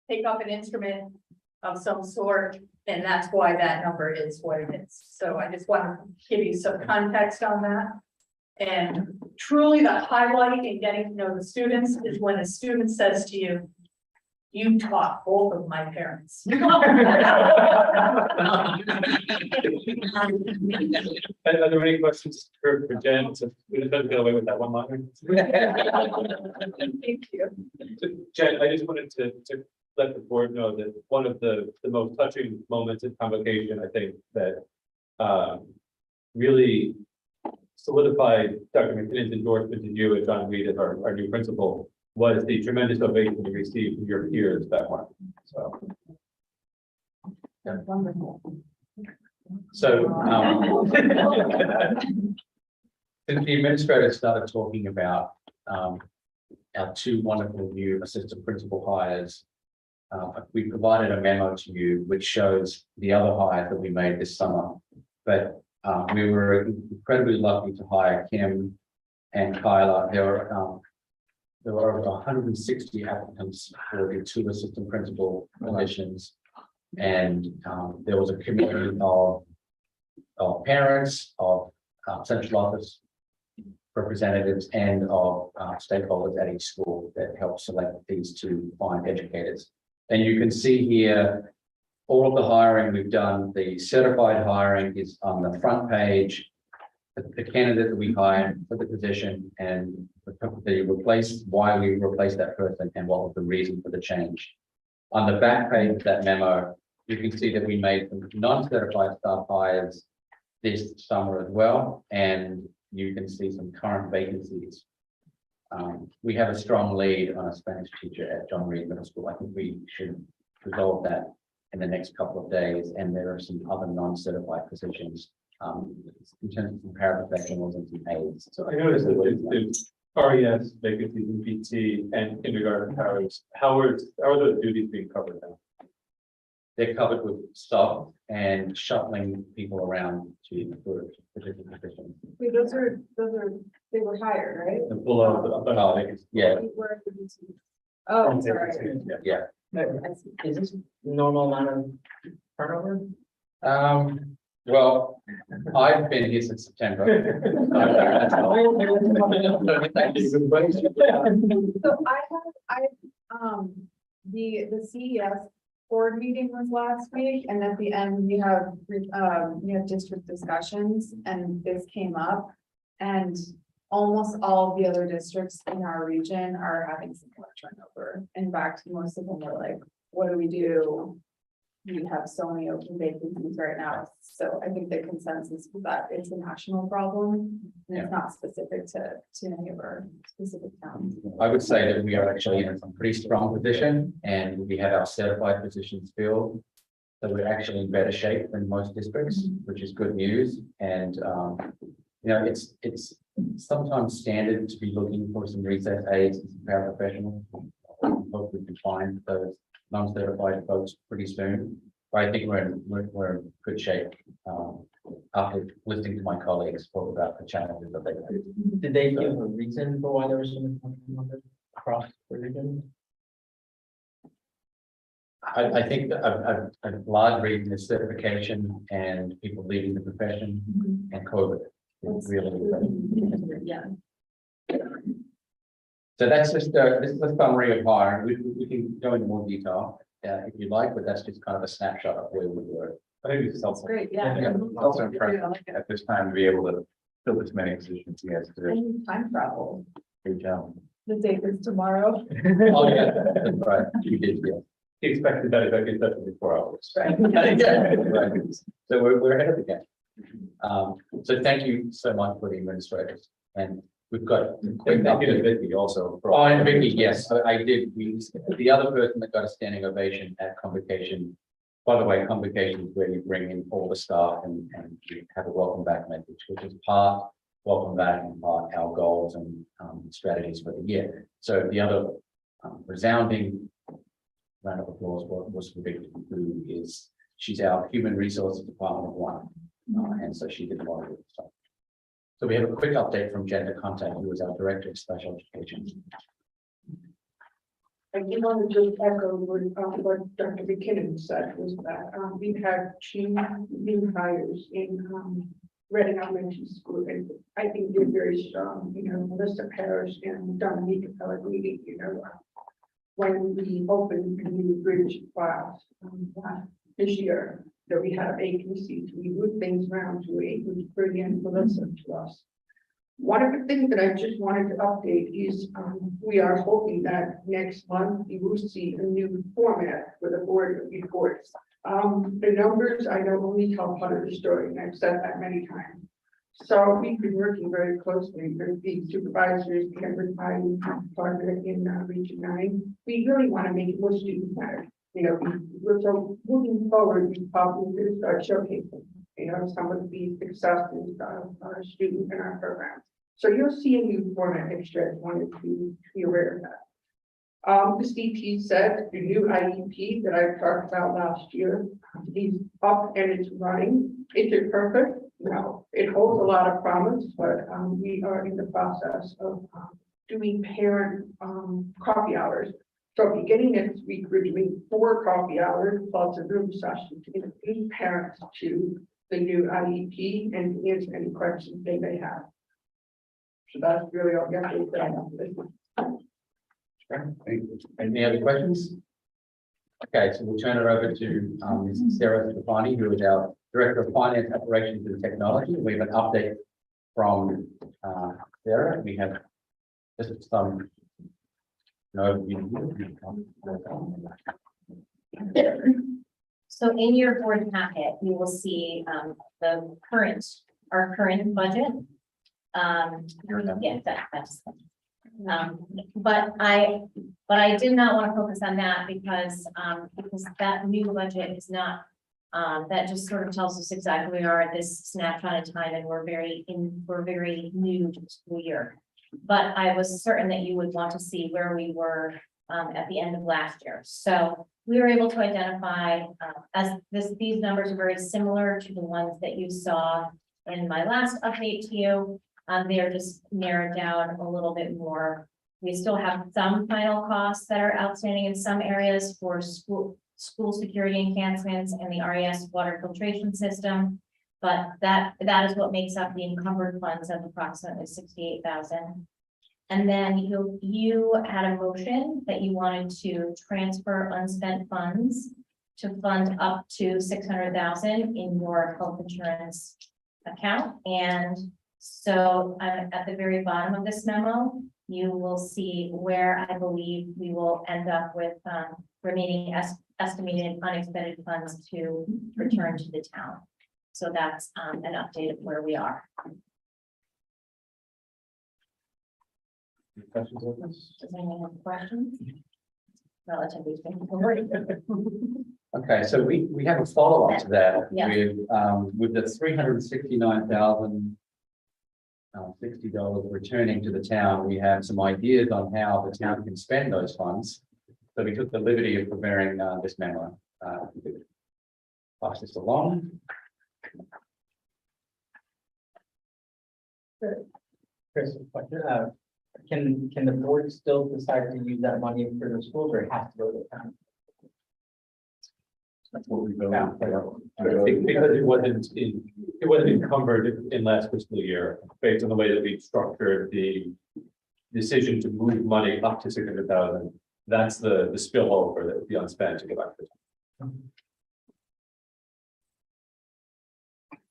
take up an instrument of some sort, and that's why that number is what it is. So I just want to give you some context on that. And truly the highlight in getting to know the students is when a student says to you, "You taught both of my parents." Are there any questions for Jen? So we just don't get away with that one liner. Thank you. Jen, I just wanted to let the board know that one of the most touching moments in convocation, I think, that really solidified Dr. McKinnon's endorsement to you and John Reed as our new principal was the tremendous ovation you received from your peers that one. So. That's wonderful. So, since the administrator started talking about our two wonderful new assistant principal hires, we provided a memo to you which shows the other hires that we made this summer. But we were incredibly lucky to hire Kim and Kyla. There were over 160 applicants for the two assistant principal positions. And there was a committee of parents, of central office representatives, and of stakeholders at each school that helped select these two fine educators. And you can see here all of the hiring we've done. The certified hiring is on the front page. The candidate that we hired for the position and why we replaced that person and what was the reason for the change. On the back page of that memo, you can see that we made some non-certified staff hires this summer as well, and you can see some current vacancies. We have a strong lead on a Spanish teacher at John Reed Middle School. I think we should resolve that in the next couple of days, and there are some other non-certified positions in terms of some paraprofessionals and some aides. So I noticed that there's RES vacancies in PT and kindergarten powers. How are those duties being covered now? They're covered with staff and shuttling people around to particular positions. Wait, they were hired, right? And below the vacancies. Yeah, Where did you see? Oh, sorry. yeah. Is this normal amount of turnover? Well, I've been here since September. So the CES board meeting was last week, and at the end we have district discussions, and this came up, and almost all of the other districts in our region are having similar turnover. In fact, most of them were like, what do we do? We have so many open vacancies right now. So I think the consensus is that it's a national problem, and it's not specific to any of our specific towns. I would say that we are actually in a pretty strong position, and we have our certified positions filled. So we're actually in better shape than most districts, which is good news. And it's sometimes standard to be looking for some recess aides and some paraprofessionals. Hope we can find those non-certified folks pretty soon. But I think we're in good shape after listening to my colleagues talk about the challenges that they face. Did they give a reason for why there was so much turnover across the region? I think that a large reason is certification and people leaving the profession and COVID. Really, Yeah. so that's just this is a summary of hiring. We can go into more detail if you like, but that's just kind of a snapshot of where we were. I think it's helpful. Great, yeah. Yeah. Also impressive at this time to be able to fill this many positions. Yes, And time travel, Good job. the date is tomorrow. Oh, yeah, that's right. You did, yeah. He expected that if I get that in 4 hours. Right. Right. So we're ahead of the game. So thank you so much for the administrators, and we've got. Thank you to Vicky also. Oh, and Vicky, yes, I did. The other person that got a standing ovation at convocation. By the way, convocation is where you bring in all the staff and you have a welcome back message, which is part welcome back and part our goals and strategies for the year. So the other resounding round of applause was for Vicky, she's our human resources department of one. And so she did a lot of good stuff. So we have a quick update from Gender Contact, who is our director of special education. I do want to just echo what Dr. McKinnon said, was that, we've had 2 new hires in, Reading Elementary School, and I think they're very strong, you know, Melissa Parrish and Dominica Pellegrini, you know. When we opened the new British class, this year, that we had vacancies, we moved things around to able to bring in Melissa to us. One of the things that I just wanted to update is, we are hoping that next month you will see a new format for the board of reports. The numbers, I know only tell part of the story, and I've said that many times. So we've been working very closely with the supervisors, and with my partner in Region 9. We really want to make it more student centered. You know, we're so moving forward, we probably will start showcasing, you know, some of the successes of our students in our programs. So you'll see a new format next year. I wanted to be aware of that. The CP said the new IEP that I talked about last year is up and it's running. Is it perfect? No, it holds a lot of promise, but we are in the process of doing parent coffee hours. So beginning next week, we're doing 4 coffee hours plus a room session to introduce parents to the new IEP and to answer any questions they may have. So that's really all I have to say. Any other questions? Okay, so we'll turn it over to Ms. Sarah Stefani, who is our Director of Finance, Operations and Technology. We have an update from Sarah. We have just some overview. So in your board packet, you will see our current budget. Yeah, that's. But I did not want to focus on that because that new budget is not, that just sort of tells us exactly where we are at this snapshot in time, and we're very new to the school year. But I was certain that you would want to see where we were at the end of last year. So we were able to identify these numbers are very similar to the ones that you saw in my last update to you. They are just narrowed down a little bit more. We still have some final costs that are outstanding in some areas for school security enhancements and the RES water filtration system. But that is what makes up the encumbered funds of approximately 68,000. And then you had a motion that you wanted to transfer unspent funds to fund up to 600,000 in your health insurance account. And so at the very bottom of this memo, you will see where I believe we will end up with remaining estimated unexpended funds to return to the town. So that's an update of where we are. Any questions on this? Does anyone have questions? Relatively straightforward. Okay, so we have a follow-up to that. Yeah. With the $369,060 returning to the town, we have some ideas on how the town can spend those funds. So we took the liberty of preparing this memo. Pass this along. Chris, can the board still decide to use that money for the schools, or it has to go to the town? That's what we've been. Because it wasn't encumbered in last fiscal year, based on the way that we structured the decision to move money up to 600,000. That's the spillover that would be unspent to go back to.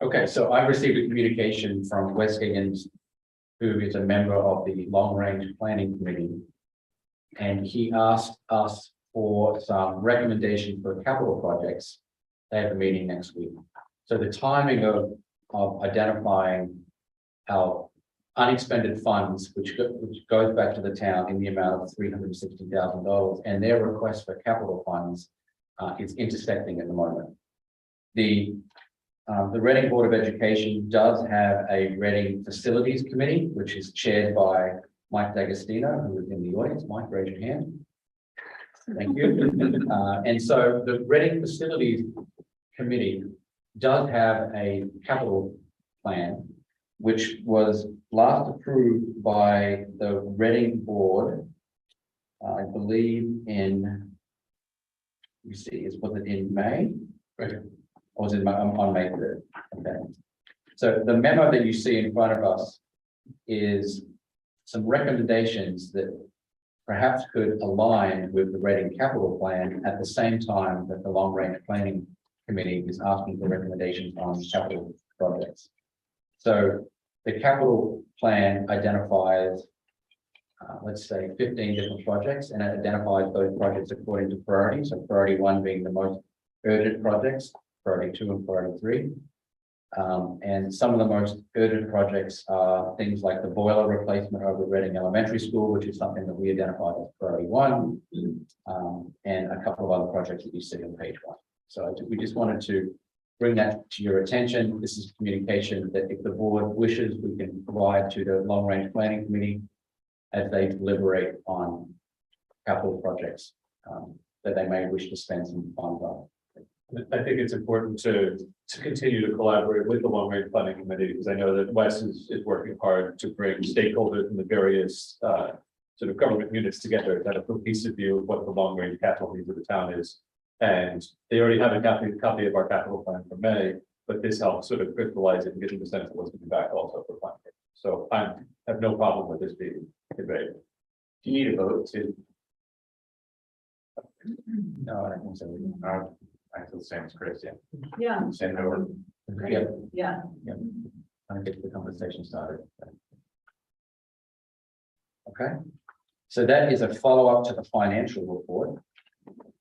Okay, so I received a communication from Wes Higgins, who is a member of the Long Range Planning Committee. And he asked us for some recommendations for capital projects. They have a meeting next week. So the timing of identifying our unexpended funds, which goes back to the town in the amount of $360,000, and their request for capital funds is intersecting at the moment. The Reading Board of Education does have a Reading Facilities Committee, which is chaired by Mike D'Agostino, who is in the audience. Mike, raise your hand. Thank you. And so the Reading Facilities Committee does have a capital plan, which was last approved by the Reading Board I believe in, you see, was it in May? Or was it on May 3rd? Okay. So the memo that you see in front of us is some recommendations that perhaps could align with the Reading capital plan at the same time that the long range planning committee is asking for recommendations on capital projects. So the capital plan identifies, let's say 15 different projects, and it identifies those projects according to priority. So priority 1 being the most urgent projects, priority 2 and priority 3. And some of the most urgent projects are things like the boiler replacement over Reading Elementary School, which is something that we identified as priority 1, and a couple of other projects that you see on page 1. So we just wanted to bring that to your attention. This is communication that if the board wishes, we can provide to the long range planning committee as they deliberate on capital projects that they may wish to spend some funds on. I think it's important to continue to collaborate with the long range planning committee, because I know that Wes is working hard to bring stakeholders from the various sort of government units together to have a cohesive view of what the long range capital needs of the town is. And they already have a copy of our capital plan for May, but this helps sort of crystallize it and get them the sense of what's coming back also for planning. So I have no problem with this being debated. Do you need a vote to? No, I don't think so. I feel the same as Chris, yeah. Yeah, Send it over. Yeah, yeah. trying to get the conversation started. Okay, so that is a follow-up to the financial report.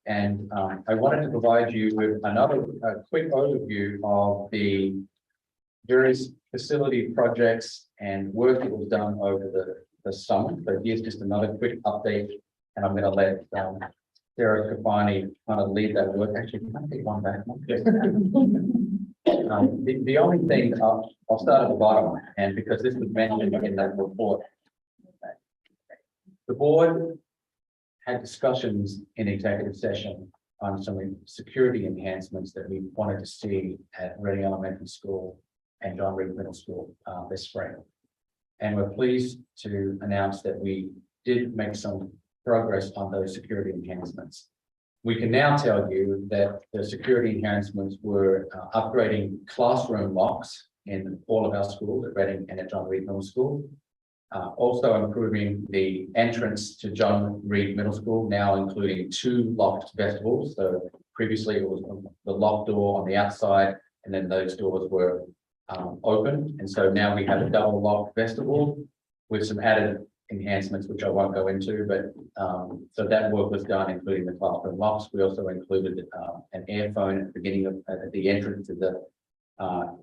And I wanted to provide you with another quick overview of the various facility projects and work that was done over the summer. So here's just another quick update, and I'm going to let Sarah Scafani kind of lead that work. Actually, can I take one back? The only thing, I'll start at the bottom, and because this was mentioned in that report, the board had discussions in executive session on some security enhancements that we wanted to see at Reading Elementary School and John Reed Middle School this spring. And we're pleased to announce that we did make some progress on those security enhancements. We can now tell you that the security enhancements were upgrading classroom locks in all of our schools at Reading and at John Reed Middle School. Also improving the entrance to John Reed Middle School, now including 2 locked vestibules. So previously it was the locked door on the outside, and then those doors were open. And so now we have a double locked vestibule with some added enhancements, which I won't go into, but so that work was done, including the classroom locks. We also included an airphone at the beginning of at the entrance to the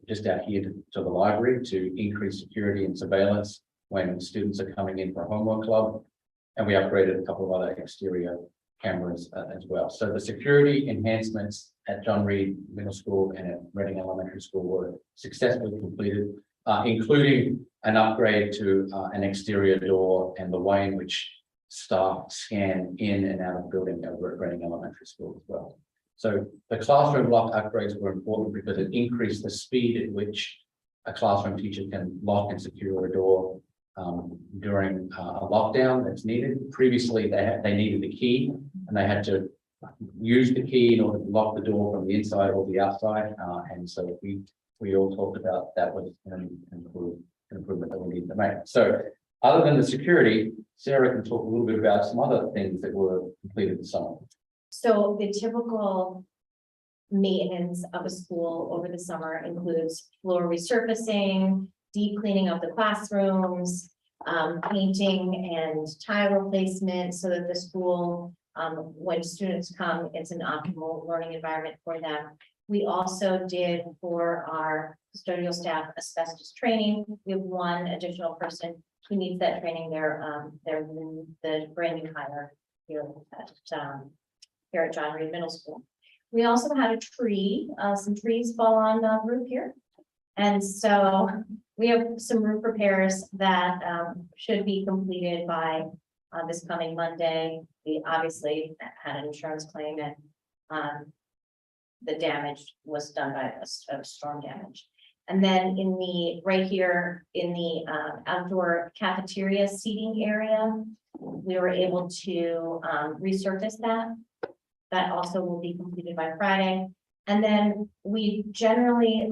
just out here to the library to increase security and surveillance when students are coming in for a homework club. And we upgraded a couple of other exterior cameras as well. So the security enhancements at John Reed Middle School and at Reading Elementary School were successfully completed, including an upgrade to an exterior door and the way in which staff scan in and out of the building over at Reading Elementary School as well. So the classroom lock upgrades were important because it increased the speed at which a classroom teacher can lock and secure a door during a lockdown that's needed. Previously, they needed the key, and they had to use the key in order to lock the door from the inside or the outside. And so we all talked about that was an improvement that we needed to make. So other than the security, Sarah can talk a little bit about some other things that were completed this summer. So the typical maintenance of a school over the summer includes floor resurfacing, deep cleaning of the classrooms, painting and tile replacement so that the school, when students come, it's an optimal learning environment for them. We also did for our custodial staff asbestos training. We have one additional person who needs that training. They're the brand new hire here at John Reed Middle School. We also had a tree, some trees fall on the roof here. And so we have some roof repairs that should be completed by this coming Monday. We obviously had an insurance claim, and the damage was done by a storm damage. And then in the right here in the outdoor cafeteria seating area, we were able to, resurface that. That also will be completed by Friday. And then we generally,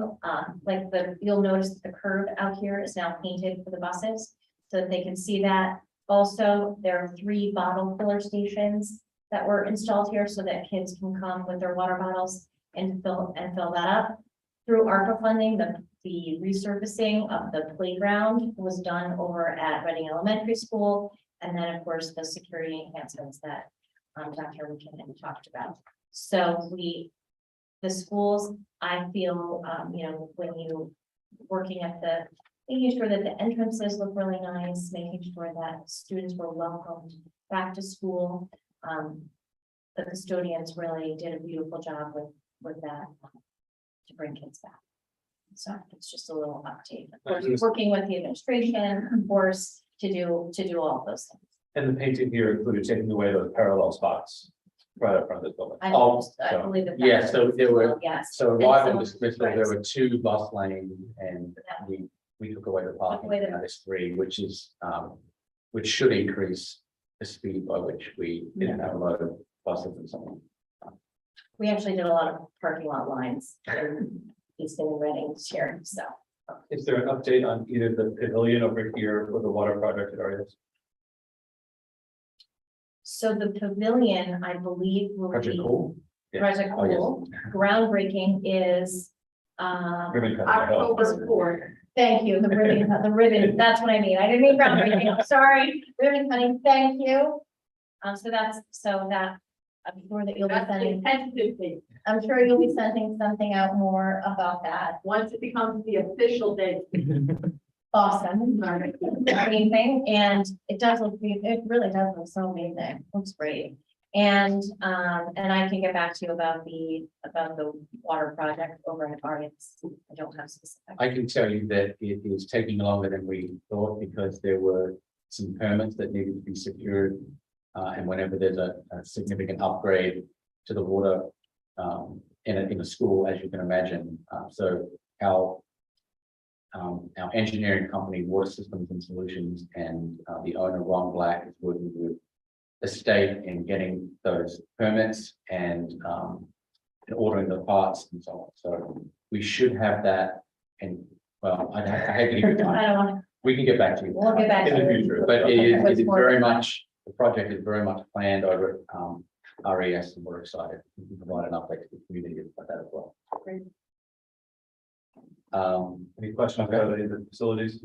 you'll notice that the curb out here is now painted for the buses, so that they can see that. Also, there are 3 bottle filler stations that were installed here so that kids can come with their water bottles and fill that up. Through ARPA funding, the resurfacing of the playground was done over at Reading Elementary School. And then, of course, the security enhancements that Dr. McKinnon talked about. So the schools, I feel, when you working at making sure that the entrances look really nice, making sure that students were welcomed back to school. The custodians really did a beautiful job with that to bring kids back. So it's just a little update. Working with the administration, of course, to do all those things. And the painting here included taking away those parallel spots right up front of the building. I so, believe that. yeah, so there were, Yes. so And arrival so- dismissal, right. there were 2 bus lanes and Yeah. we took away the parking, away the- now there's 3, which is, which should increase the speed by which we didn't have a lot of buses and so on. We actually did a lot of parking lot lines in Easton and Reading this year, so. Is there an update on either the pavilion over here or the water project at RES? So the pavilion, I believe, will Project be. Cool? Yeah. Project Oh, yes. Cool. Groundbreaking is, Ribbon cutting, I hope. October 4th. thank you, the ribbon, that's what I mean. I didn't mean groundbreaking, I'm sorry. Ribbon cutting, thank you. I'm sure that you'll be That's the sending, tentative date. I'm sure you'll be sending something out more about that. Once it becomes the official date. Awesome. Amazing, and it really does look so amazing, looks great. And I can get back to you about the water project over at RES. I don't have specific. I can tell you that it is taking longer than we thought because there were some permits that needed to be secured. And whenever there's a significant upgrade to the water in a school, as you can imagine, so our engineering company, Water Systems and Solutions, and the owner, Ron Black, is working with the state in getting those permits and ordering the parts and so on. So we should have that. And well, I hate to give you I time. don't want, We can get back to you. we'll get back to In the you. future. But it is What's very more- much, the project is very much planned over RES, and we're excited. We can provide an update to the community about that as well. Great. Any questions about any of the facilities?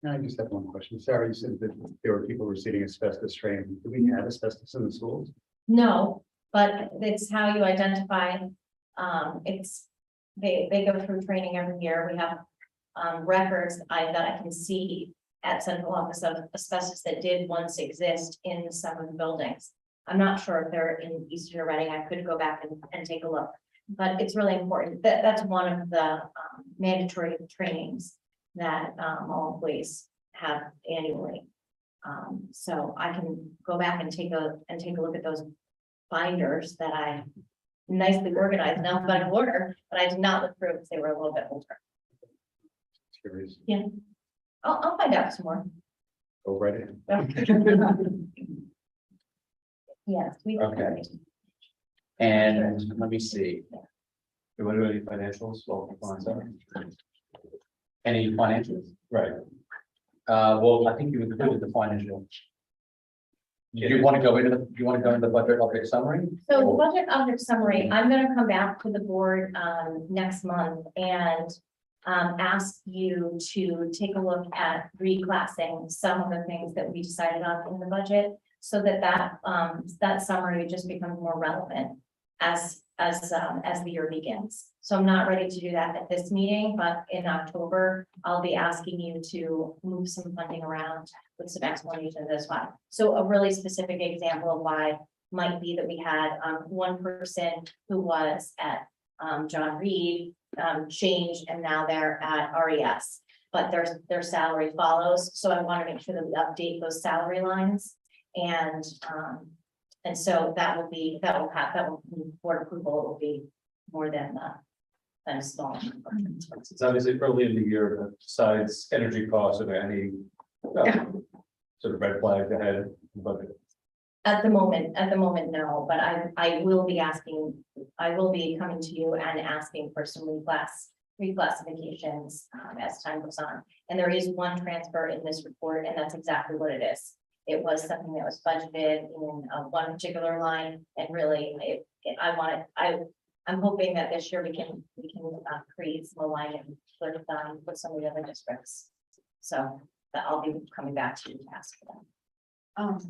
I just have one question. Sarah, you said that there were people receiving asbestos training. Do we have asbestos in the schools? No, but it's how you identify, they go through training every year. We have records that I can see at central office of asbestos that did once exist in some of the buildings. I'm not sure if they're in Eastern or Reading. I could go back and take a look. But it's really important. That's one of the mandatory trainings that all employees have annually. So I can go back and take a look at those binders that I nicely organized in alphabetical order, but I did not look through because they were a little bit older. Curious. I'll find out some more. Go right in. Yes, we. Okay. And let me see, You want to do any financials? Well, on that. any financials? Right. Well, I think you included the financial. Do you want to go into the budget object summary? So the budget object summary, I'm gonna come back to the board next month and ask you to take a look at reclassing some of the things that we decided on in the budget, so that summary just becomes more relevant as the year begins. So I'm not ready to do that at this meeting, but in October, I'll be asking you to move some funding around with some explanations as well. So a really specific example of why might be that we had one person who was at John Reed changed, and now they're at RES, but their salary follows. So I want to make sure that we update those salary lines. And so that will board approval, it will be more than a small. It's obviously early in the year, but besides energy costs, are there any sort of red flags ahead of the budget? At the moment, no, but I will be asking, I will be coming to you and asking for some reclassifications as time goes on. And there is one transfer in this report, and that's exactly what it is. It was something that was budgeted in one particular line, and really, I'm hoping that this year we can create some alignment with some of the other districts. So that I'll be coming back to you to ask for that.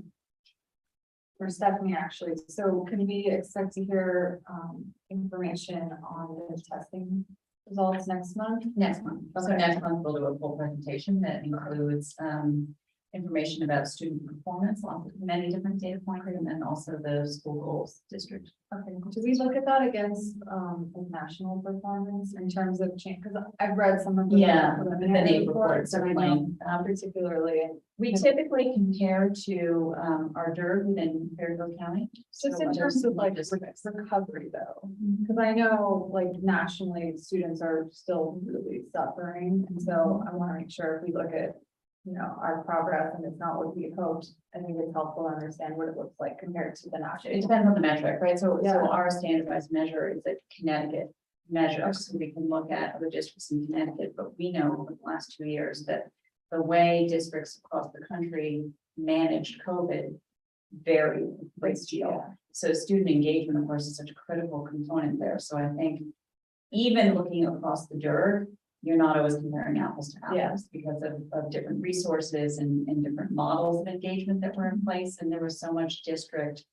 For Stephanie, actually, so can we expect to hear information on the testing results next month? Next month. So next month we'll do a full presentation that includes information about student performance on many different data points, and then also the school goals district. Okay, do we look at that against the national performance in terms of change? Because I've read some of the Yeah, the preliminary NAEP reports, and I know particularly. We typically compare to our DERG within Fairfield County. Just in terms of like recovery though, because I know like nationally, students are still really suffering. And so I want to make sure if we look at, our progress and it's not what we hoped, I think it's helpful to understand what it looks like compared to the It national. depends on the metric, right? So Yeah. our standardized measure is a Connecticut measure. So we can look at other districts in Connecticut, but we know over the last 2 years that the way districts across the country managed COVID varied a great deal. So student engagement, of course, is such a critical component there. So I think even looking across the DERG, you're not always comparing apples to apples because of different resources and different models of engagement that were in place. And there was so much district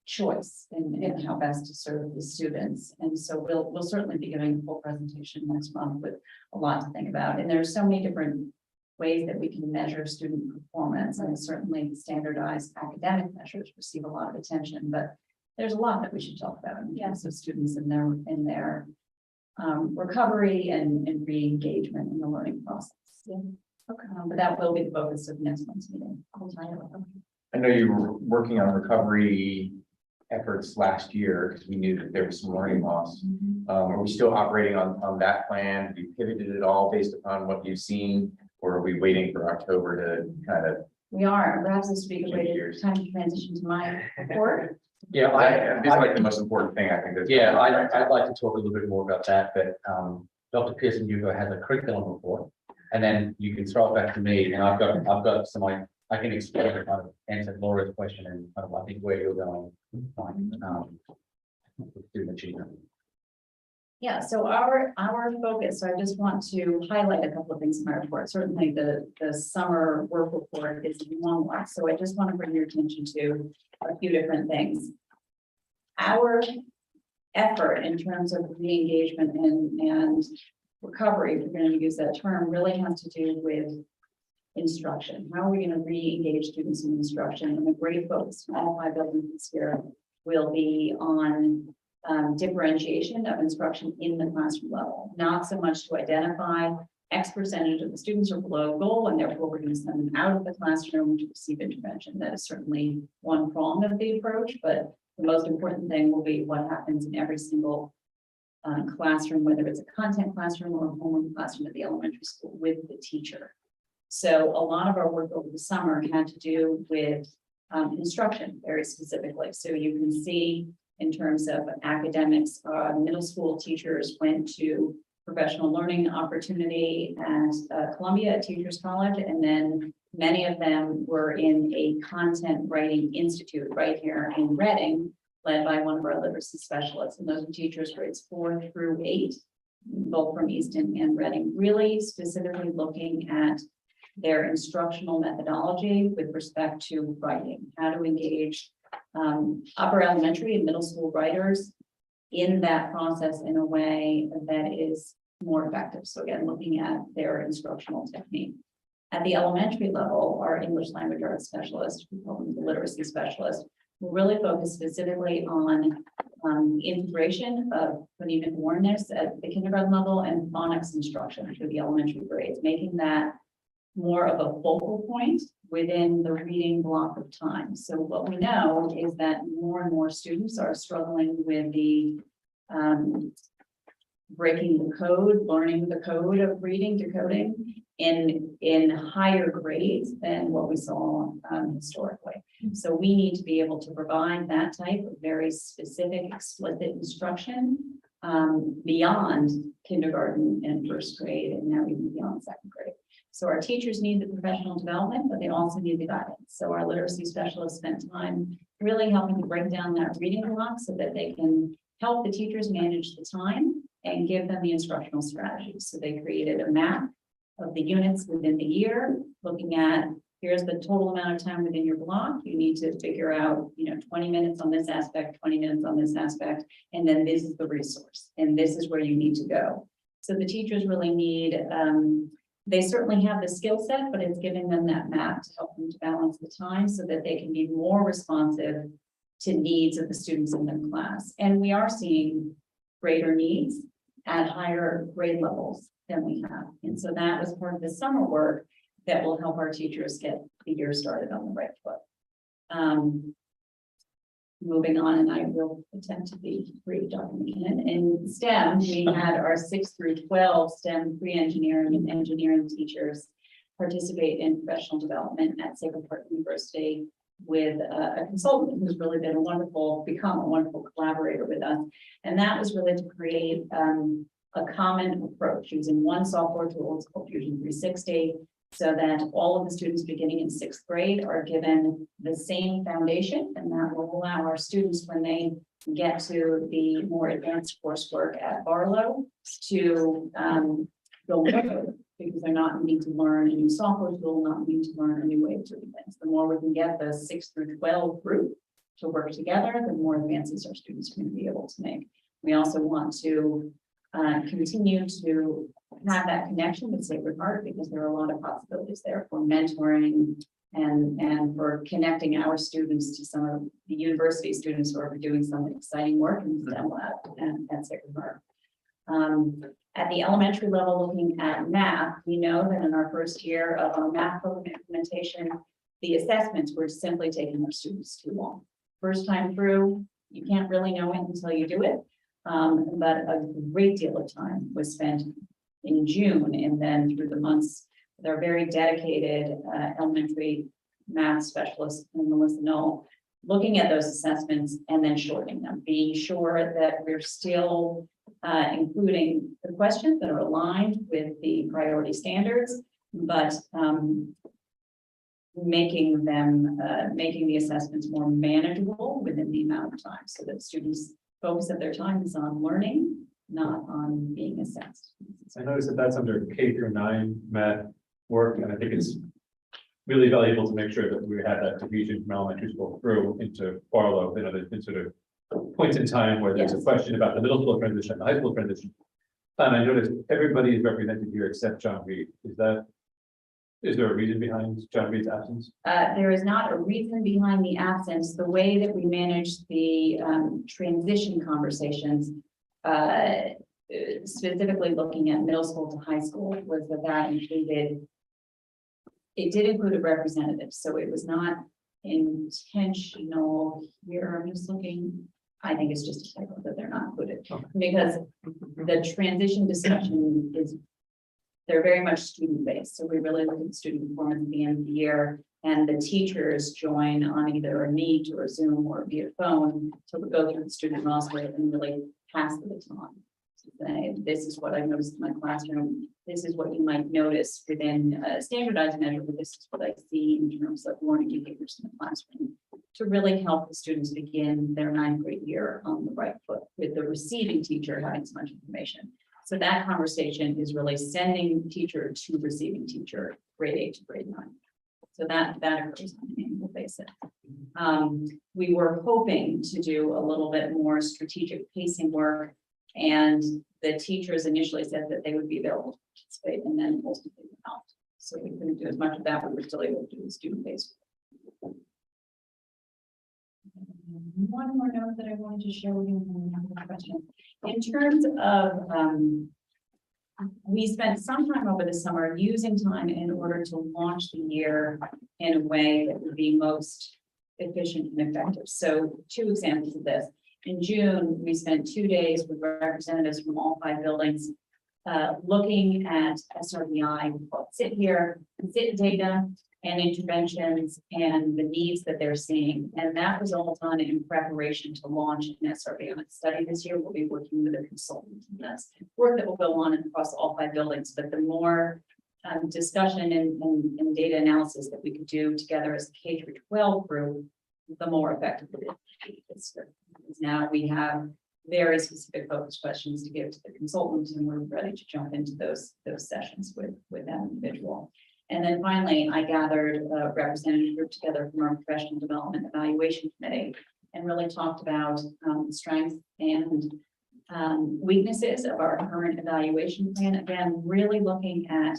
choice in how best to serve the students. And so we'll certainly be giving a full presentation next month with a lot to think about. And there's so many different ways that we can measure student performance, and certainly standardized academic measures receive a lot of attention, but there's a lot that we should talk about in terms of students and their recovery and re-engagement in the learning process. Yeah. Okay. But that will be the focus of next month's meeting. I'll tie it up. I know you were working on recovery efforts last year because we knew that there was some learning loss. Are we still operating on that plan? Have you pivoted at all based upon what you've seen? Or are we waiting for October to kind of? We are. Perhaps this would be a good way to time to transition to my report. Yeah, This is like the most important thing, I think. I'd like to talk a little bit more about that, but Dr. Pearson Hugo has a curriculum report, and then you can throw it back to me, and I've got some I can explain kind of answer Laura's question and kind of I think where you're going. With student achievement. Yeah, so our focus, so I just want to highlight a couple of things in my report. Certainly the summer work report is a long one, so I just want to bring your attention to a few different things. Our effort in terms of re-engagement and recovery, if we're going to use that term, really has to do with instruction. How are we going to re-engage students in instruction? And a great focus in all 5 buildings here will be on differentiation of instruction in the classroom level, not so much to identify X percentage of the students are below goal, and therefore we're going to send them out of the classroom to receive intervention. That is certainly one prong of the approach, but the most important thing will be what happens in every single classroom, whether it's a content classroom or a homeroom classroom at the elementary school with the teacher. So a lot of our work over the summer had to do with instruction very specifically. So you can see in terms of academics, middle school teachers went to professional learning opportunity at Columbia Teachers College, and then many of them were in a content writing institute right here in Reading, led by one of our literacy specialists. And those are teachers grades 4 through 8, both from Easton and Reading, really specifically looking at their instructional methodology with respect to writing, how to engage upper elementary and middle school writers in that process in a way that is more effective. So again, looking at their instructional technique. At the elementary level, our English language arts specialist, we call them the literacy specialist, will really focus specifically on integration of phonemic awareness at the kindergarten level and phonics instruction for the elementary grades, making that more of a focal point within the reading block of time. So what we know is that more and more students are struggling with the breaking the code, learning the code of reading, decoding in higher grades than what we saw historically. So we need to be able to provide that type of very specific, explicit instruction beyond kindergarten and first grade, and now even beyond second grade. So our teachers need the professional development, but they also need the guidance. So our literacy specialists spent time really helping to break down that reading block so that they can help the teachers manage the time and give them the instructional strategies. So they created a map of the units within the year, looking at here's the total amount of time within your block. You need to figure out, 20 minutes on this aspect, 20 minutes on this aspect, and then this is the resource, and this is where you need to go. So the teachers really need, they certainly have the skill set, but it's giving them that map to help them to balance the time so that they can be more responsive to needs of the students in their class. And we are seeing greater needs at higher grade levels than we have. And so that was part of the summer work that will help our teachers get the year started on the right foot. Moving on, and I will attempt to be brief, Dr. McKinnon. In STEM, we had our 6 through 12 STEM pre-engineering and engineering teachers participate in professional development at Sacred Heart University with a consultant who's really become a wonderful collaborator with us. And that was really to create a common approach using one software tool. It's called Fusion 360. So that all of the students beginning in 6th grade are given the same foundation, and that will allow our students, when they get to the more advanced coursework at Barlow, to go further, because they're not needing to learn a new software tool, not needing to learn a new way of doing things. The more we can get the 6 through 12 group to work together, the more advances our students are going to be able to make. We also want to continue to have that connection with Sacred Heart, because there are a lot of possibilities there for mentoring and for connecting our students to some of the university students who are doing some exciting work in STEM lab at Sacred Heart. At the elementary level, looking at math, we know that in our first year of our math program implementation, the assessments were simply taking our students too long. First time through, you can't really know it until you do it. But a great deal of time was spent in June and then through the months. They're very dedicated elementary math specialists and Melissa Knoll, looking at those assessments and then shortening them, being sure that we're still including the questions that are aligned with the priority standards, but making the assessments more manageable within the amount of time, so that students' focus of their time is on learning, not on being assessed. I noticed that that's under K through 9 math work, and I think it's really valuable to make sure that we have that division from elementary school through into Barlow. There's been sort of points in time where there's a question about the middle school transition, the high school transition. And I noticed everybody is represented here except John Reed. Is there a reason behind John Reed's absence? There is not a reason behind the absence. The way that we manage the transition conversations, specifically looking at middle school to high school, was that included. It did include a representative, so it was not intentional here. I'm just looking. I think it's just a typo that they're not included, because the transition discussion is. They're very much student-based, so we really look at student performance at the end of the year, and the teachers join on either a Meet or a Zoom or via phone to go through the student roster and really pass the baton. Say, this is what I've noticed in my classroom. This is what you might notice within a standardized measure, but this is what I see in terms of learning behaviors in the classroom, to really help the students begin their 9th grade year on the right foot, with the receiving teacher having as much information. So that conversation is really sending teacher to receiving teacher, grade 8 to grade 9. So that occurs on an annual basis. We were hoping to do a little bit more strategic pacing work, and the teachers initially said that they would be available to participate, and then ultimately out. So we couldn't do as much of that, but we're still able to do the student-based. One more note that I wanted to share with you, and another question. In terms of, we spent some time over the summer using time in order to launch the year in a way that would be most efficient and effective. So 2 examples of this. in June, we spent 2 days with representatives from all 5 buildings. Looking at SRBI, sit here, sit data and interventions and the needs that they're seeing. And that was all done in preparation to launch an SRBI study this year. We'll be working with a consultant. And that's work that will go on across all 5 buildings, but the more discussion and data analysis that we could do together as a K-12 group, the more effective it is. Now we have very specific focus questions to give to the consultant, and we're ready to jump into those sessions with that individual. And then finally, I gathered a representative group together from our professional development evaluation committee and really talked about strengths and weaknesses of our current evaluation plan. Again, really looking at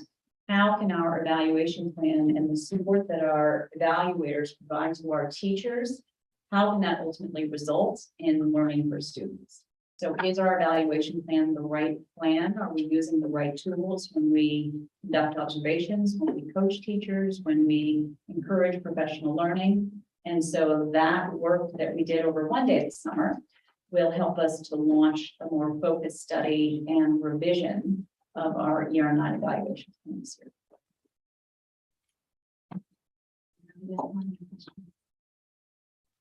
how can our evaluation plan and the support that our evaluators provide to our teachers, how can that ultimately result in learning for students? So is our evaluation plan the right plan? Are we using the right tools when we conduct observations, when we coach teachers, when we encourage professional learning? And so that work that we did over 1 day this summer will help us to launch a more focused study and revision of our ER9 evaluation plan this year.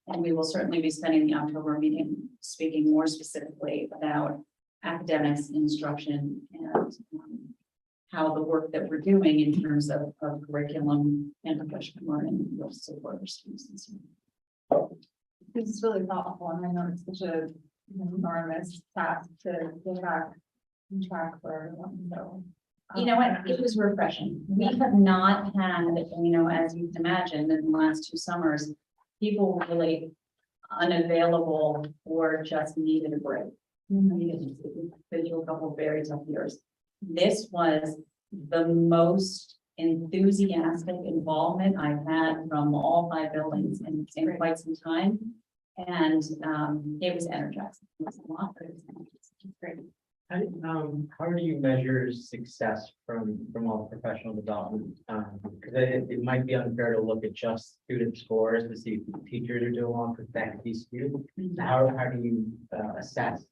And we will certainly be spending the October meeting speaking more specifically about academics, instruction, and how the work that we're doing in terms of curriculum and professional learning will support our students this year. This is really thoughtful, and I know it's such a enormous task to get back on track for everyone, so. You know what, it was refreshing. We have not had, as you can imagine, in the last 2 summers, people were really unavailable or just needed a break. Needed a couple of very tough years. This was the most enthusiastic involvement I've had from all 5 buildings in quite some time. And it was energizing. It was a lot, but it was energizing. It was great. How do you measure success from all the professional development? Because it might be unfair to look at just student scores to see if the teachers are doing well for faculty students. How do you assess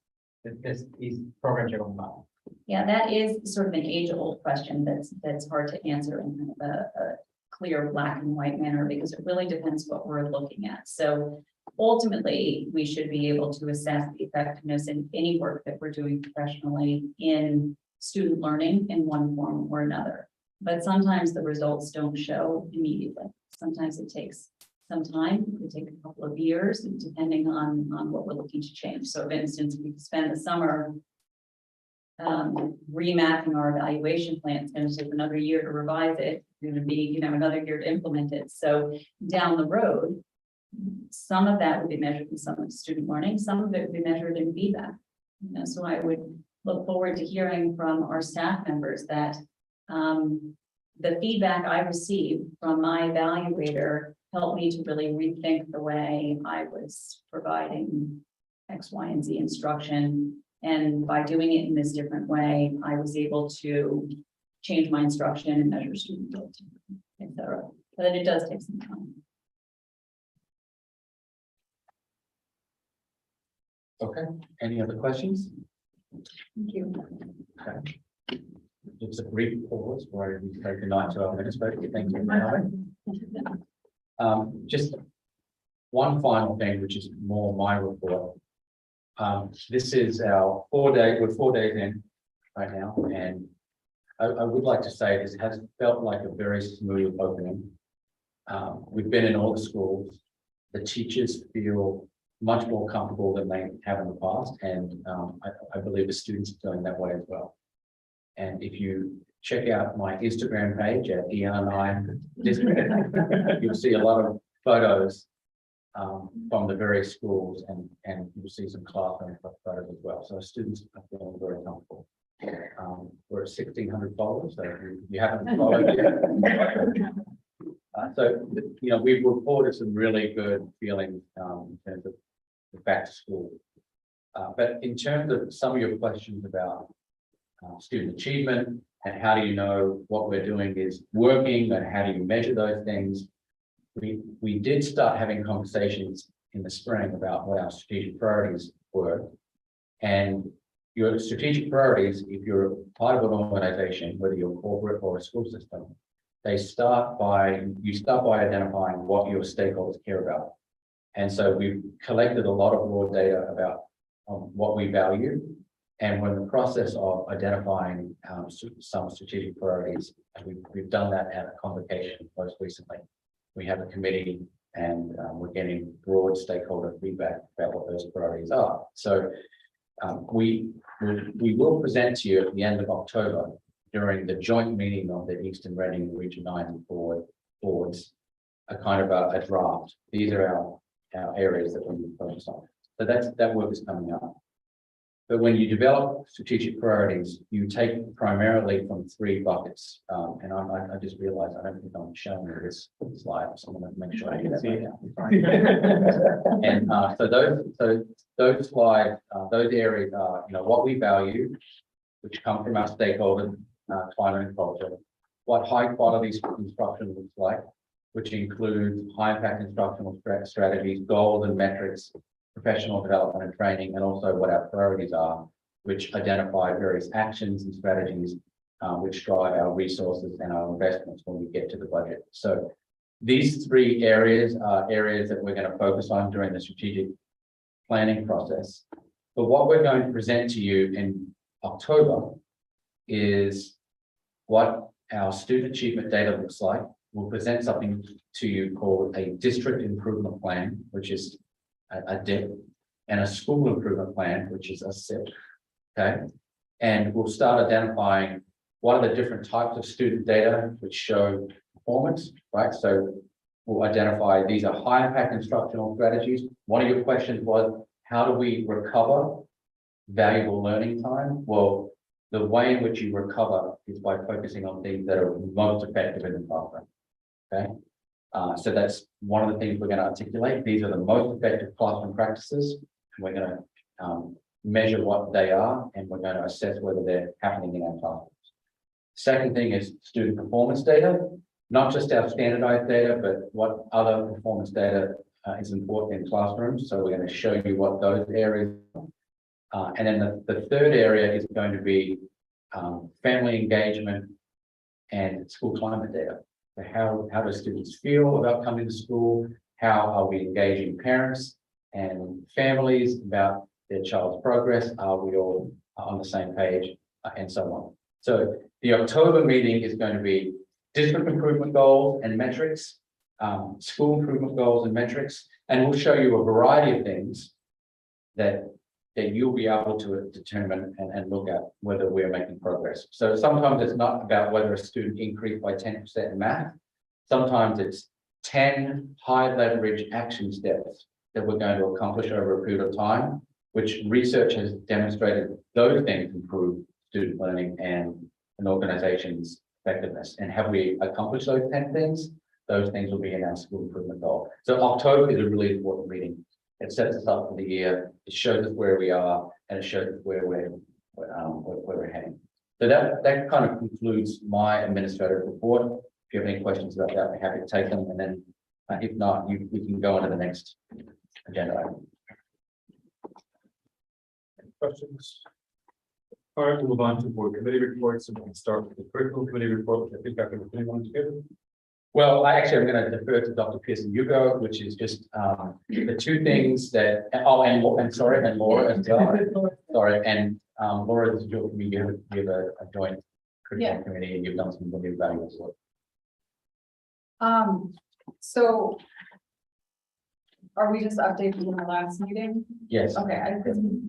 that these programs are going well? Yeah, that is sort of an age-old question that's hard to answer in kind of a clear black and white manner, because it really depends what we're looking at. So ultimately, we should be able to assess the effectiveness in any work that we're doing professionally in student learning in one form or another. But sometimes the results don't show immediately. Sometimes it takes some time. It could take a couple of years, depending on what we're looking to change. So for instance, we could spend the summer remapping our evaluation plan. It's going to take another year to revise it. It's going to be, another year to implement it. So down the road, some of that would be measured in some of the student learning, some of it would be measured in feedback. So I would look forward to hearing from our staff members that the feedback I received from my evaluator helped me to really rethink the way I was providing X, Y, and Z instruction. And by doing it in this different way, I was able to change my instruction and measure student growth, et cetera. But it does take some time. Okay, any other questions? Thank you. Okay. Just a brief pause where we take a night to our administrator. Thank you. Just one final thing, which is more my report. This is our 4 day, we're 4 days in right now, and I would like to say this has felt like a very smooth opening. We've been in all the schools. The teachers feel much more comfortable than they have in the past, and I believe the students are feeling that way as well. And if you check out my Instagram page at ER9 District, you'll see a lot of photos from the various schools, and you'll see some classroom photos as well. So students are feeling very comfortable. We're at 1,600 followers, so if you haven't followed yet. So, we've reported some really good feelings in terms of the back to school. But in terms of some of your questions about student achievement and how do you know what we're doing is working and how do you measure those things, we did start having conversations in the spring about what our strategic priorities were. And your strategic priorities, if you're part of an organization, whether you're corporate or a school system, you start by identifying what your stakeholders care about. And so we've collected a lot of raw data about what we value. And we're in the process of identifying some strategic priorities. And we've done that at a convocation most recently. We have a committee and we're getting broad stakeholder feedback about what those priorities are. So we will present to you at the end of October during the joint meeting of the Eastern Reading Region 9 and boards, a kind of a draft. These are our areas that we focus on. So that work is coming up. But when you develop strategic priorities, you take primarily from 3 buckets. And I just realized I don't think I'm showing you this slide, so I'm going to make sure I get that right now. And those slides, those areas are, what we value, which come from our stakeholders, climate and culture, what high quality instruction looks like, which includes high impact instructional strategies, goals and metrics, professional development and training, and also what our priorities are, which identify various actions and strategies which drive our resources and our investments when we get to the budget. So these 3 areas are areas that we're going to focus on during the strategic planning process. But what we're going to present to you in October is what our student achievement data looks like. We'll present something to you called a district improvement plan, which is a DIP, and a school improvement plan, which is a SIP. Okay, and we'll start identifying what are the different types of student data which show performance, right? So we'll identify these are high impact instructional strategies. One of your questions was, how do we recover valuable learning time? Well, the way in which you recover is by focusing on things that are most effective in the classroom. Okay. So that's one of the things we're going to articulate. These are the most effective classroom practices. We're going to measure what they are, and we're going to assess whether they're happening in our classrooms. Second thing is student performance data, not just our standardized data, but what other performance data is important in classrooms. So we're going to show you what those areas are. And then the third area is going to be family engagement and school climate data. So how do students feel about coming to school? How are we engaging parents and families about their child's progress? Are we all on the same page, and so on? So the October meeting is going to be district improvement goals and metrics, school improvement goals and metrics, and we'll show you a variety of things that you'll be able to determine and look at whether we're making progress. So sometimes it's not about whether a student increased by 10% in math. Sometimes it's 10 high leverage action steps that we're going to accomplish over a period of time, which research has demonstrated those things improve student learning and an organization's effectiveness. And have we accomplished those 10 things? Those things will be in our school improvement goal. So October is a really important meeting. It sets us up for the year. It shows us where we are, and it shows us where we're heading. So that kind of concludes my administrative report. If you have any questions about that, we're happy to take them. And then if not, we can go on to the next agenda item. Questions? All right, we'll move on to board committee reports, and we can start with the curriculum committee report, which I think I can anyone to give. Well, I'm going to defer to Dr. Pearson Hugo, which is just the 2 things that, and Laura as well. Sorry, and Laura, this is your committee. You have a joint curriculum committee, and you've done some really valuable work. So are we just updating from the last meeting? Yes. Okay,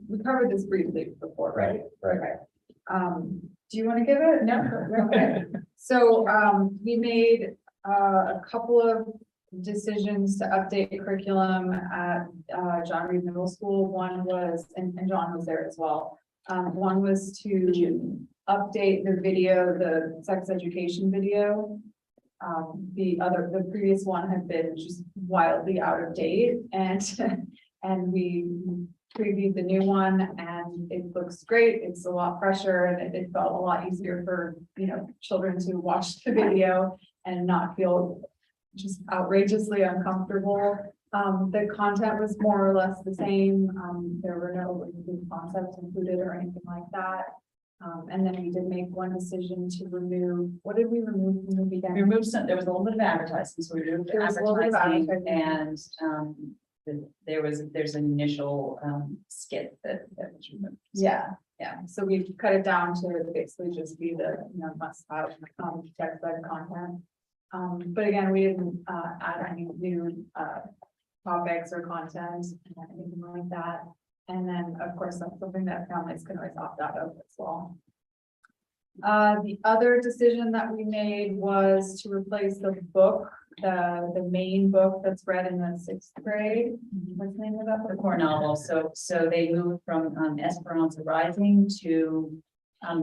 we covered this briefly before, right? Right. Okay. Do you want to give it? No. Okay. So, we made a couple of decisions to update curriculum at John Reed Middle School. One was, and John was there as well. One was to update the video, the sex education video. The previous one had been just wildly out of date, and we previewed the new one, and it looks great. It's a lot fresher, and it felt a lot easier for children to watch the video and not feel just outrageously uncomfortable. The content was more or less the same. There were no new concepts included or anything like that. And then we did make one decision to remove, what did we remove from the We beginning? removed some, there was a little bit of advertising, so we removed There was a little bit of advertising advertising. and, there's an initial, skit that was removed. Yeah, so we cut it down to basically just be the, must have, text by content. But again, we didn't, add any new, topics or content, anything like that. And then, of course, that's something that families can always opt out of as well. The other decision that we made was to replace the book, the main book that's read in the 6th grade. What's the name of that The book? core novel, so they moved from, Esperanza Rising to,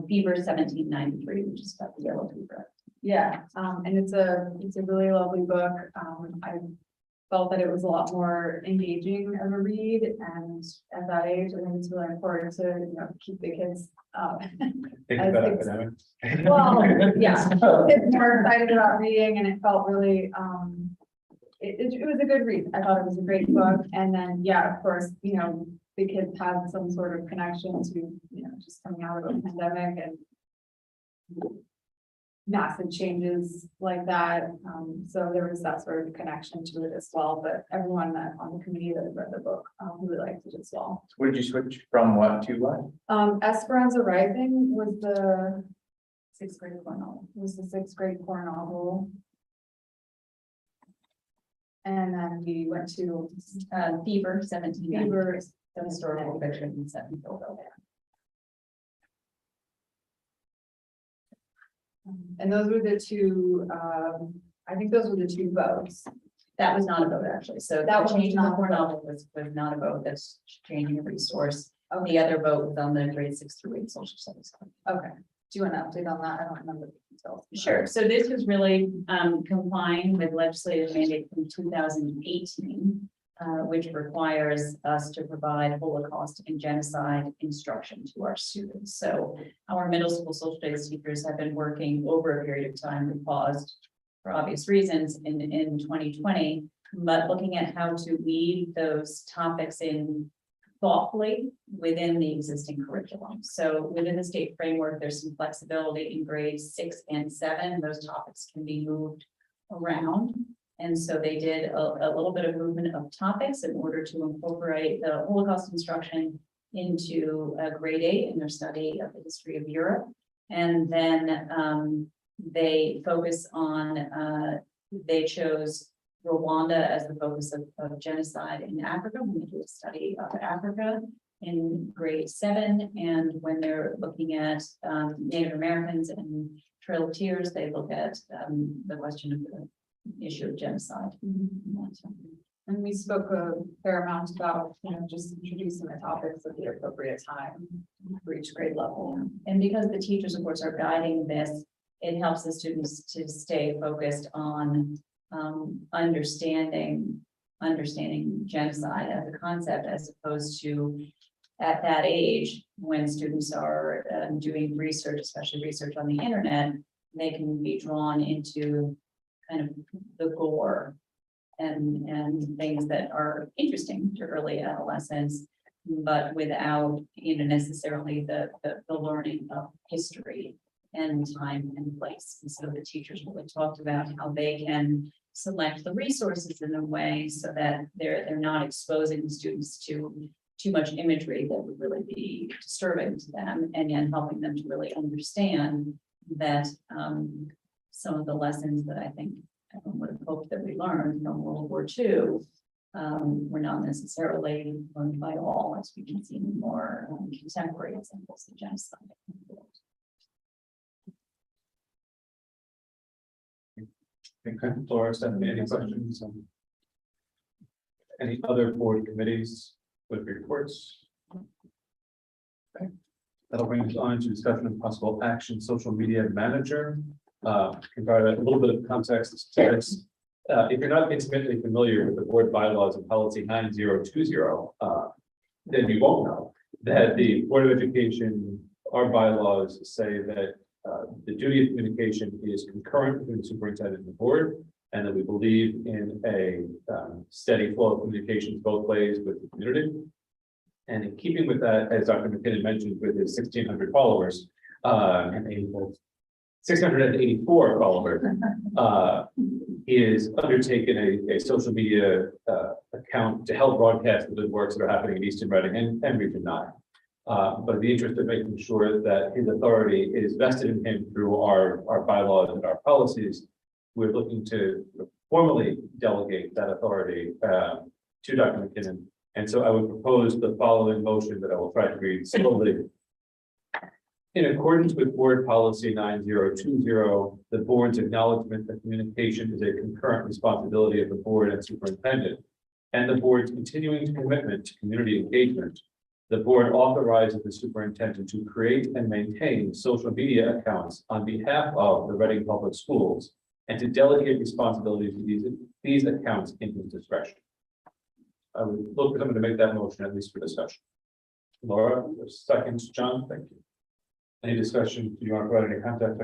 Fever 1793, which is about the yellow fever. Yeah, and it's a really lovely book. I felt that it was a lot more engaging of a read, and at that age, I think it's really important to, keep the kids, Think As about things- academics. well, yeah, kids more excited about reading, and it felt really, it was a good read. I thought it was a great book, and then, yeah, of course, the kids had some sort of connection to, just coming out of a pandemic and massive changes like that. So there was that sort of connection to it as well, but everyone on the committee that read the book, really liked it as well. What did you switch from what to what? Esperanza Rising was the 6th grade core novel. 6th grade core novel. And then we went to Fever 1793, Fever. the historical fiction set in Philadelphia. And those were the two, I think those were the two votes. That was not a vote, actually, so That that was changing the not a core vote. novel was not a vote, that's changing a resource. The other vote was on the grade 6 through 8 social studies. Okay, do you want to update on that? I don't remember the details. Sure, so this was really complying with legislative mandate from 2018, which requires us to provide Holocaust and genocide instruction to our students. So our middle school social studies teachers have been working over a period of time. We paused for obvious reasons in 2020, but looking at how to weave those topics in thoughtfully within the existing curriculum. So within the state framework, there's some flexibility in grades 6 and 7. Those topics can be moved around. And so they did a little bit of movement of topics in order to incorporate the Holocaust instruction into grade 8 in their study of the history of Europe. And then they focus on, they chose Rwanda as the focus of genocide in Africa, when they do a study of Africa in grade 7. And when they're looking at Native Americans and Trail of Tears, they look at the question of the issue of genocide. And we spoke a fair amount about, just introducing the topics at the appropriate time for each grade level. And because the teachers, of course, are guiding this, it helps the students to stay focused on understanding genocide as a concept, as opposed to at that age, when students are doing research, especially research on the internet, they can be drawn into kind of the gore and things that are interesting to early adolescents, but without, necessarily the learning of history and time and place. And so the teachers really talked about how they can select the resources in a way so that they're not exposing the students to too much imagery that would really be disturbing to them, and yet helping them to really understand that some of the lessons that I think everyone would have hoped that we learned from World War II were not necessarily learned by all, as we can see in more contemporary examples of genocide. Okay, Laura, Stephanie, any questions? Any other board committees with reports? Okay, that'll bring us on to discussion of possible action, social media manager. Can provide a little bit of context to this. If you're not intimately familiar with the board bylaws of policy 9020, then you won't know that the Board of Education, our bylaws say that the duty of communication is concurrent between the superintendent and the board. And that we believe in a steady flow of communications both ways with the community. And in keeping with that, as Dr. McKinnon mentioned, with his 1,600 followers, and 684 followers, he has undertaken a social media account to help broadcast the good works that are happening in Eastern Reading and Region 9. But in the interest of making sure that his authority is vested in him through our bylaws and our policies, we're looking to formally delegate that authority to Dr. McKinnon. And so I would propose the following motion that I will try to read slowly. In accordance with Board Policy 9020, the board's acknowledgement that communication is a concurrent responsibility of the board and superintendent, and the board's continuing commitment to community engagement, the board authorizes the superintendent to create and maintain social media accounts on behalf of the Reading Public Schools and to delegate responsibilities to these accounts in his discretion. I would look for someone to make that motion, at least for discussion. Laura, second, John, thank you. Any discussion? Do you want to provide any contact?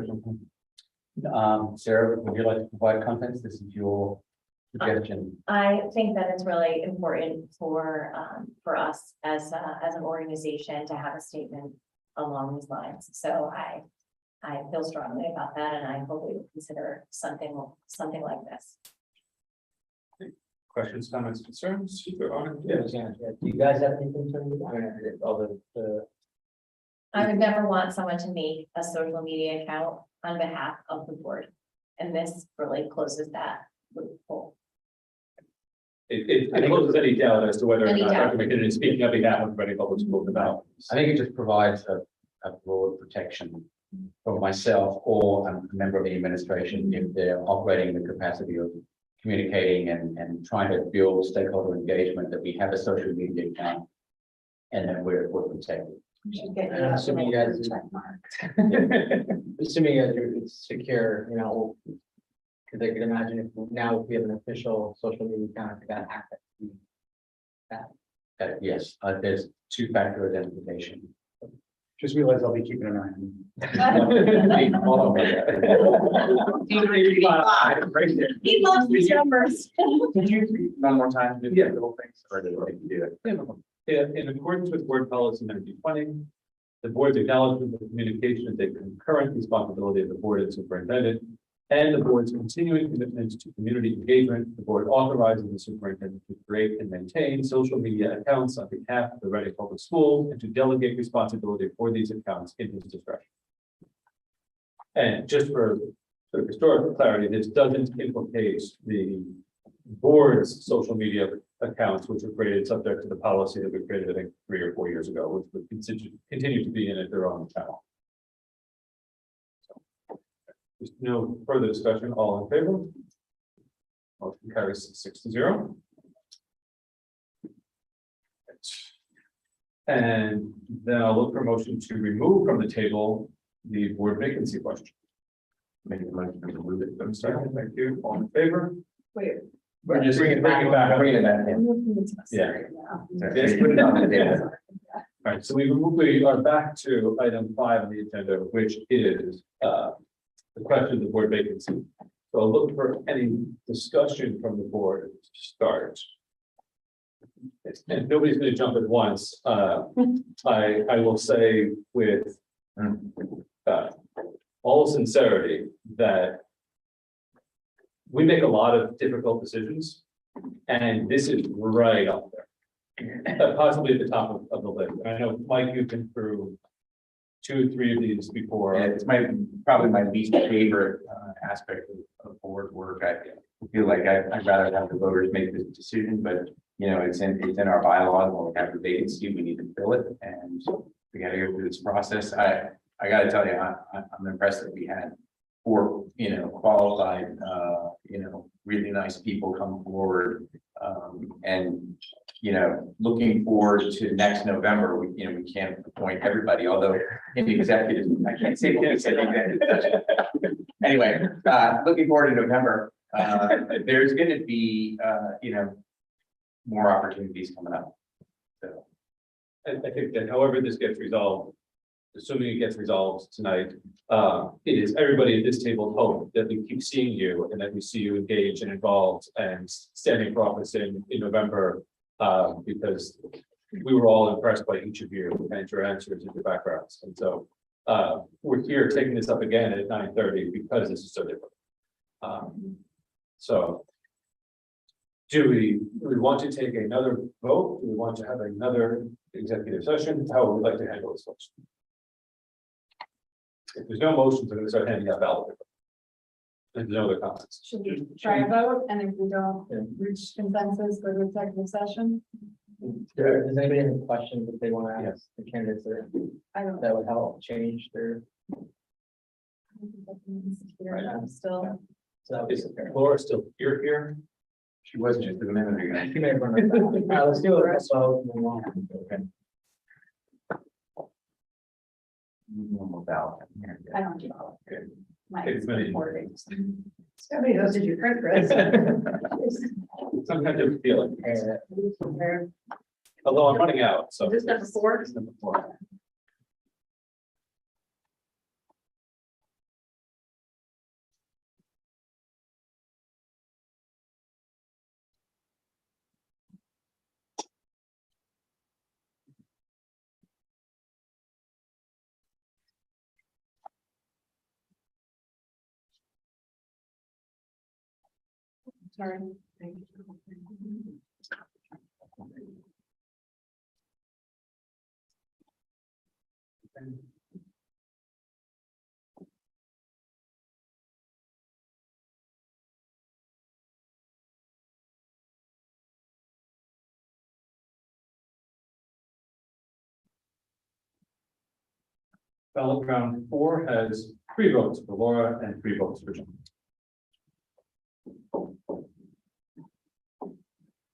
Sarah, would you like to provide context? This is your suggestion. I think that it's really important for us as an organization to have a statement along these lines. So I feel strongly about that, and I hope we will consider something like this. Questions, comments, concerns? Do you guys have anything to all the I would never want someone to make a social media account on behalf of the board, and this really closes that loophole. It closes any doubt as to whether or Any not doubt. Dr. McKinnon is speaking on behalf of Reading Public Schools about. I think it just provides a broad protection for myself or a member of the administration if they're operating in the capacity of communicating and trying to build stakeholder engagement, that we have a social media account and then we're protected. We should get And assuming you guys- check mark. assuming that it's secure, you know, because I can imagine if we have an official social media account, we gotta have it. Yes, there's two-factor identification. Just realize I'll be keeping an eye on He loves these numbers. Could you read one more time? Do Yeah. little things, or do I do it? In accordance with Board Policy 9020, the board's acknowledgement that communication is a concurrent responsibility of the board and superintendent, and the board's continuing commitment to community engagement, the board authorizes the superintendent to create and maintain social media accounts on behalf of the Reading Public Schools and to delegate responsibility for these accounts in his discretion. And just for sort of historical clarity, this doesn't implicate the board's social media accounts, which were created subject to the policy that we created, I think, 3 or 4 years ago, which would continue to be in at their own channel. So, there's no further discussion. All in favor? Motion carries 6-0. And then I'll look for a motion to remove from the table the board vacancy question. Make a motion to remove it. I'm sorry, thank you. All in favor? Wait. We're just bringing it back. Bring it back in. Yeah. Yes, put it on the table. All right, so we are back to item 5 on the agenda, which is the question of the board vacancy. So I'll look for any discussion from the board to start. And nobody's going to jump at once. I will say with all sincerity that we make a lot of difficult decisions, and this is right up there, possibly at the top of the list. I know, Mike, you've been through 2 or 3 of these before. Yeah, it's probably my least favorite aspect of board work. I feel like I'd rather have the voters make this decision, but you know, it's in our bylaws. When we have the vacancy, we need to fill it, and we got to go through this process. I got to tell you, I'm impressed that we had 4, qualified, really nice people come forward, and looking forward to next November. We can't appoint everybody, although in the executive, I can't say what we said in executive session. Anyway, looking forward to November. There's going to be, more opportunities coming up. So. I think that however this gets resolved, assuming it gets resolved tonight, it is everybody at this table hope that we keep seeing you and that we see you engaged and involved and standing for office in November. Because we were all impressed by each of you and your answers and your backgrounds. And so we're here taking this up again at 9:30 because this is so different. So do we want to take another vote? Do we want to have another executive session? How would we like to handle this first? If there's no motions, I'm going to start handing out ballot paper. There's no other comments. Should we try a vote, and if we don't reach consensus for the executive session? Does anybody have any questions that they want to ask the candidates that, I don't. that would help change their? I'm still. So Is Laura still here? She was just a minute ago. you may run it back. Let's do it. So, move on. Okay. One more ballot. I don't do all of it. My It's many. recording. How many of those did you print, Chris? Some kind of feeling, Uh, although I'm running out, so. Is this number 4? It's number 4. Sorry. Ballot round 4 has 3 votes for Laura and 3 votes for John.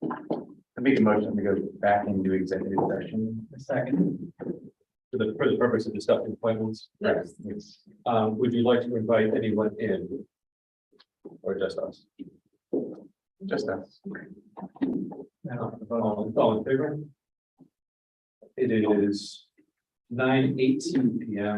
I make a motion to go back into executive session. a second. For the purpose of discussing appointments. Yes. It's Would you like to invite anyone in? Or just us? just us. All in favor? It is 9:18 PM.